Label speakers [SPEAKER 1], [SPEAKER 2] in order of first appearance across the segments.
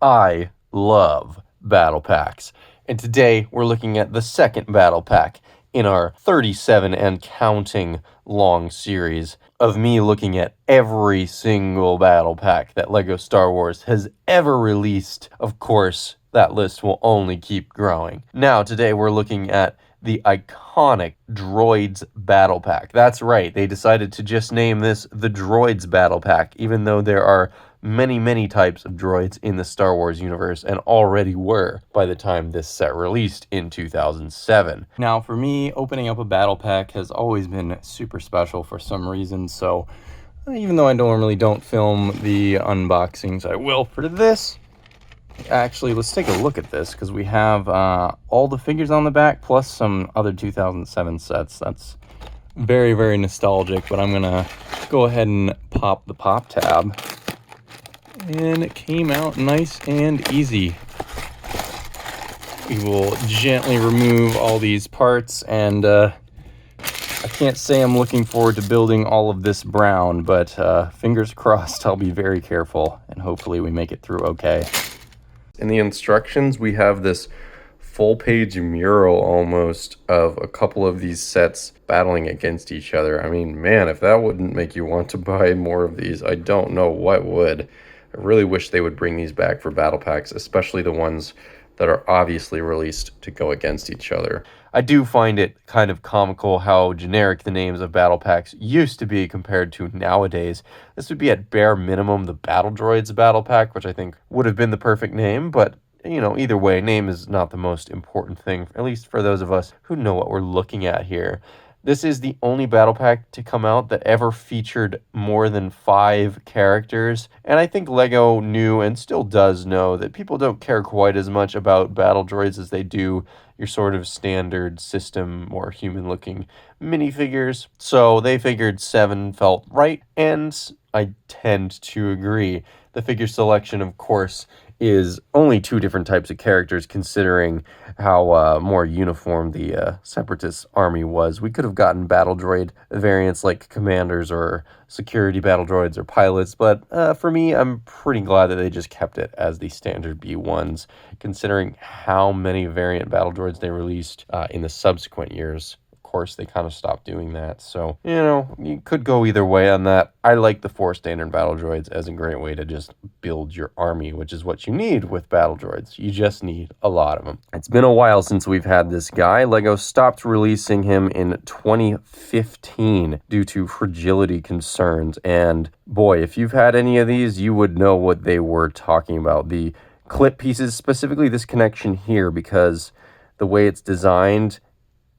[SPEAKER 1] I love battle packs, and today we're looking at the second battle pack in our 37 and counting long series of me looking at every single battle pack that LEGO Star Wars has ever released. Of course, that list will only keep growing. Now, today we're looking at the iconic DROIDS Battle Pack. That's right, they decided to just name this the DROIDS Battle Pack, even though there are many types of droids in the Star Wars universe, and already were by the time this set released in 2007. Now, for me, opening up a battle pack has always been super special for some reason, so even though I normally don't film the unboxings, I will for this. Actually, let's take a look at this, because we have all the figures on the back, plus some other 2007 sets. That's very nostalgic, but I'm gonna go ahead and pop the pop tab. And it came out nice and easy. We will gently remove all these parts, and I can't say I'm looking forward to building all of this brown, but fingers crossed I'll be very careful, and hopefully we make it through okay. In the instructions, we have this full-page mural almost of a couple of these sets battling against each other. I mean, man, if that wouldn't make you want to buy more of these, I don't know what would. I really wish they would bring these back for battle packs, especially the ones that are obviously released to go against each other. I do find it kind of comical how generic the names of battle packs used to be compared to nowadays. This would be at bare minimum the Battle Droids Battle Pack, which I think would have been the perfect name, but you know, either way, name is not the most important thing, at least for those of us who know what we're looking at here. This is the only battle pack to come out that ever featured more than 5 characters, and I think LEGO knew and still does know that people don't care quite as much about battle droids as they do your sort of standard system, more human-looking minifigures. So they figured 7 felt right, and I tend to agree. The figure selection, of course, is only 2 different types of characters, considering how more uniform the Separatist army was. We could have gotten battle droid variants like commanders or security battle droids or pilots, but for me, I'm pretty glad that they just kept it as the standard B1s, considering how many variant battle droids they released in the subsequent years. Course, they kind of stopped doing that, so you know, you could go either way on that. I like the 4 standard battle droids as a great way to just build your army, which is what you need with battle droids. You just need a lot of them. It's been a while since we've had this guy. LEGO stopped releasing him in 2015 due to fragility concerns, and boy, if you've had any of these, you would know what they were talking about. The clip pieces, specifically this connection here, because the way it's designed,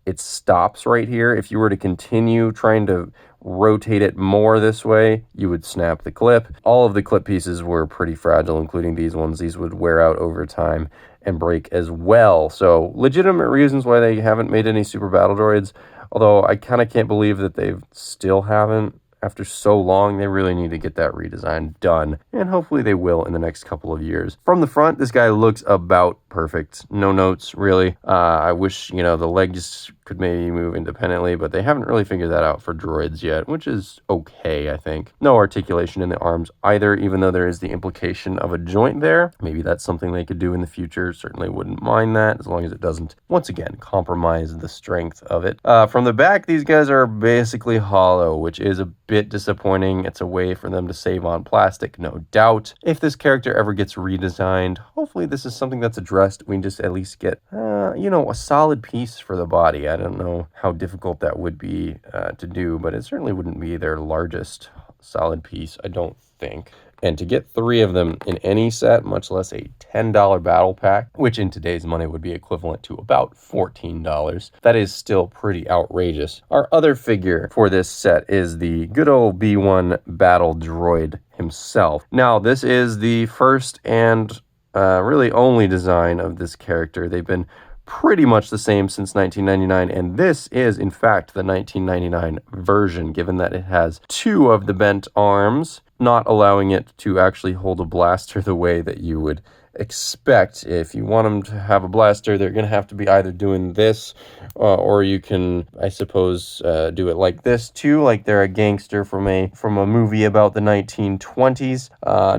[SPEAKER 1] it stops right here. If you were to continue trying to rotate it more this way, you would snap the clip. All of the clip pieces were pretty fragile, including these ones. These would wear out over time and break as well. So legitimate reasons why they haven't made any Super Battle Droids, although I kind of can't believe that they still haven't. After so long, they really need to get that redesign done, and hopefully they will in the next couple of years. From the front, this guy looks about perfect. No notes, really. I wish, you know, the legs could maybe move independently, but they haven't really figured that out for droids yet, which is okay, I think. No articulation in the arms either, even though there is the implication of a joint there. Maybe that's something they could do in the future. Certainly wouldn't mind that, as long as it doesn't, once again, compromise the strength of it. From the back, these guys are basically hollow, which is a bit disappointing. It's a way for them to save on plastic, no doubt. If this character ever gets redesigned, hopefully this is something that's addressed. We can just at least get, you know, a solid piece for the body. I don't know how difficult that would be to do, but it certainly wouldn't be their largest solid piece, I don't think. And to get 3 of them in any set, much less a $10 battle pack, which in today's money would be equivalent to about $14, that is still pretty outrageous. Our other figure for this set is the good old B1 Battle Droid himself. Now, this is the first and really only design of this character. They've been pretty much the same since 1999, and this is in fact the 1999 version, given that it has 2 of the bent arms, not allowing it to actually hold a blaster the way that you would expect. If you want them to have a blaster, they're going to have to be either doing this, or you can, I suppose, do it like this too, like they're a gangster from a movie about the 1920s.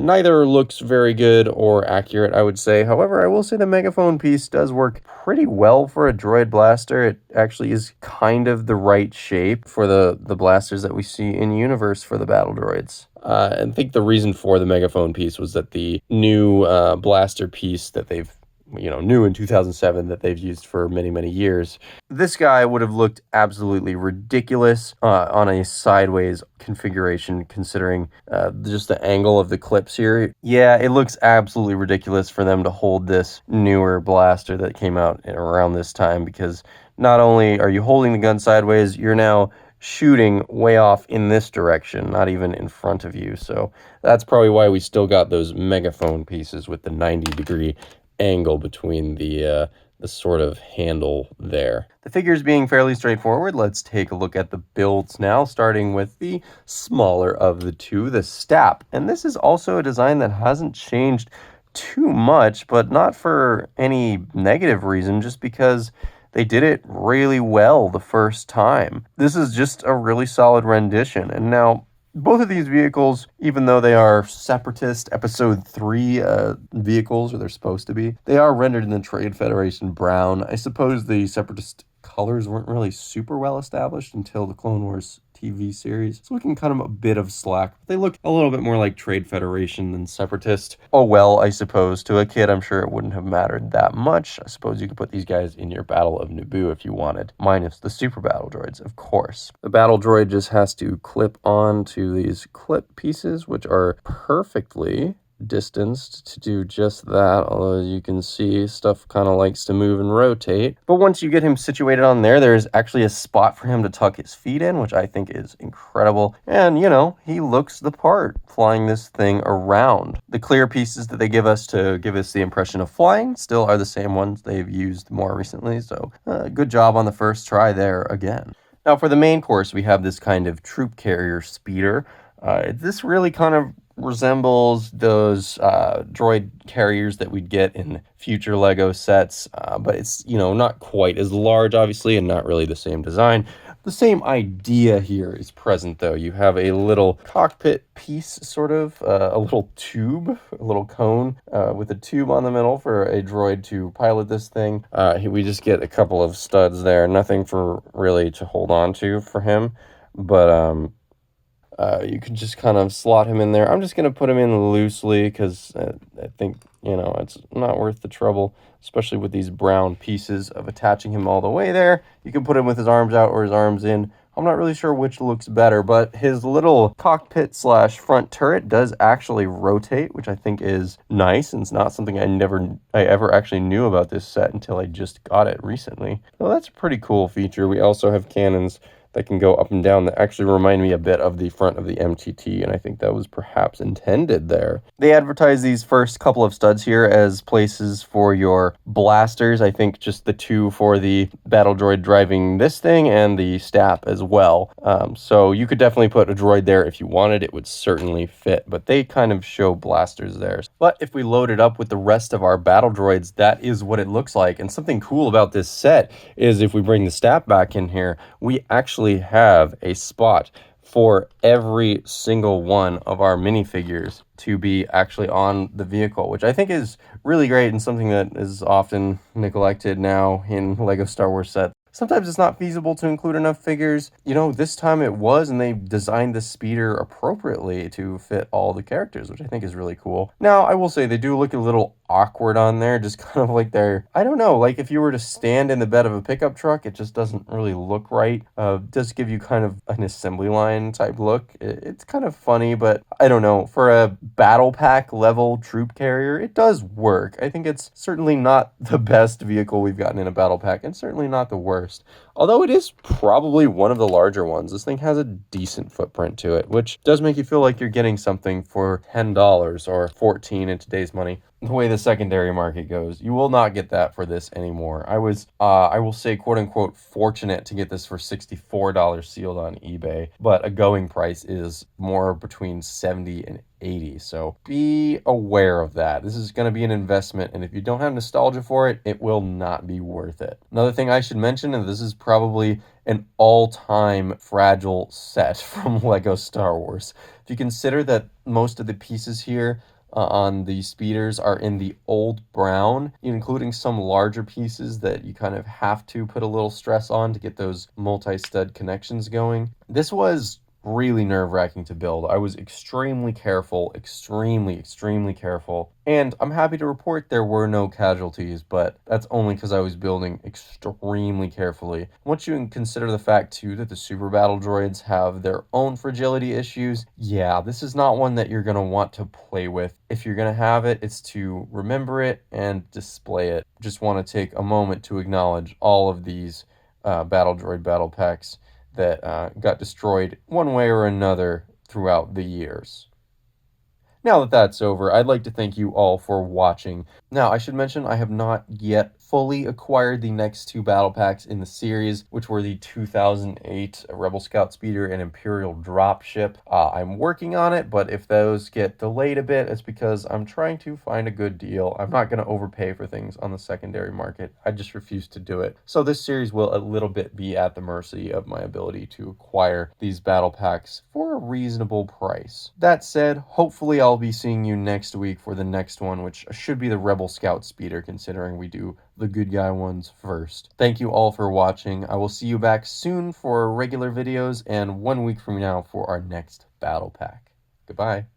[SPEAKER 1] Neither looks very good or accurate, I would say. However, I will say the megaphone piece does work pretty well for a droid blaster. It actually is kind of the right shape for the blasters that we see in universe for the battle droids. I think the reason for the megaphone piece was that the new blaster piece that they've, new in 2007 that they've used for many, many years. This guy would have looked absolutely ridiculous on a sideways configuration, considering just the angle of the clips here. Yeah, it looks absolutely ridiculous for them to hold this newer blaster that came out around this time, because not only are you holding the gun sideways, you're now shooting way off in this direction, not even in front of you. So that's probably why we still got those megaphone pieces with the 90-degree angle between the sort of handle there. The figures being fairly straightforward, let's take a look at the builds now, starting with the smaller of the two, the Stap. And this is also a design that hasn't changed too much, but not for any negative reason, just because they did it really well the first time. This is just a really solid rendition. And now, both of these vehicles, even though they are Separatist Episode 3 vehicles, or they're supposed to be, they are rendered in the Trade Federation brown. I suppose the Separatist colors weren't really super well established until the Clone Wars TV series, so we can cut them a bit of slack. They look a little bit more like Trade Federation than Separatist. Oh well, I suppose. To a kid, I'm sure it wouldn't have mattered that much. I suppose you could put these guys in your Battle of Naboo if you wanted, minus the super battle droids, of course. The battle droid just has to clip on to these clip pieces, which are perfectly distanced to do just that, although you can see stuff kind of likes to move and rotate. But once you get him situated on there, there's actually a spot for him to tuck his feet in, which I think is incredible. And, he looks the part flying this thing around. The clear pieces that they give us to give us the impression of flying still are the same ones they've used more recently, so good job on the first try there again. Now for the main course, we have this kind of troop carrier speeder. This really kind of resembles those droid carriers that we'd get in future Lego sets, but it's, not quite as large, obviously, and not really the same design. The same idea here is present, though. You have a little cockpit piece, sort of, a little tube, a little cone with a tube on the middle for a droid to pilot this thing. We just get a couple of studs there, nothing for really to hold on to for him, but you can just kind of slot him in there. I'm just going to put him in loosely because I think, it's not worth the trouble, especially with these brown pieces of attaching him all the way there. You can put him with his arms out or his arms in. I'm not really sure which looks better, but his little cockpit / front turret does actually rotate, which I think is nice, and it's not something I ever actually knew about this set until I just got it recently. So that's a pretty cool feature. We also have cannons that can go up and down that actually remind me a bit of the front of the MTT, and I think that was perhaps intended there. They advertise these first couple of studs here as places for your blasters. I think just the two for the battle droid driving this thing and the Stap as well. So you could definitely put a droid there if you wanted. It would certainly fit, but they kind of show blasters there. But if we load it up with the rest of our battle droids, that is what it looks like. And something cool about this set is if we bring the Stap back in here, we actually have a spot for every single one of our minifigures to be actually on the vehicle, which I think is really great and something that is often neglected now in Lego Star Wars sets. Sometimes it's not feasible to include enough figures. This time it was, and they designed the speeder appropriately to fit all the characters, which I think is really cool. Now, I will say they do look a little awkward on there, just kind of like they're, I don't know, like if you were to stand in the bed of a pickup truck, it just doesn't really look right. Does give you kind of an assembly line type look. It's kind of funny, but I don't know. For a battle pack level troop carrier, it does work. I think it's certainly not the best vehicle we've gotten in a battle pack, and certainly not the worst. Although it is probably one of the larger ones. This thing has a decent footprint to it, which does make you feel like you're getting something for $10 or $14 in today's money. the way the secondary market goes. You will not get that for this anymore. I was, I will say, quote unquote, fortunate to get this for $64 sealed on eBay, but a going price is more between 70 and 80. So be aware of that. This is going to be an investment, and if you don't have nostalgia for it, it will not be worth it. Another thing I should mention, and this is probably an all-time fragile set from Lego Star Wars. If you consider that most of the pieces here on the speeders are in the old brown, including some larger pieces that you kind of have to put a little stress on to get those multi-stud connections going. This was really nerve-wracking to build. I was extremely careful, extremely careful, and I'm happy to report there were no casualties, but that's only because I was building extremely carefully. Once you consider the fact, too, that the Super Battle Droids have their own fragility issues, yeah, this is not one that you're going to want to play with. If you're going to have it, it's to remember it and display it. Just want to take a moment to acknowledge all of these Battle Droid battle packs that got destroyed one way or another throughout the years. Now that that's over, I'd like to thank you all for watching. Now, I should mention I have not yet fully acquired the next two battle packs in the series, which were the 2008 Rebel Scout Speeder and Imperial Dropship. I'm working on it, but if those get delayed a bit, it's because I'm trying to find a good deal. I'm not going to overpay for things on the secondary market. I just refuse to do it. So this series will a little bit be at the mercy of my ability to acquire these battle packs for a reasonable price. That said, hopefully I'll be seeing you next week for the next one, which should be the Rebel Scout Speeder, considering we do the good guy ones first. Thank you all for watching. I will see you back soon for regular videos and 1 week from now for our next battle pack. Goodbye.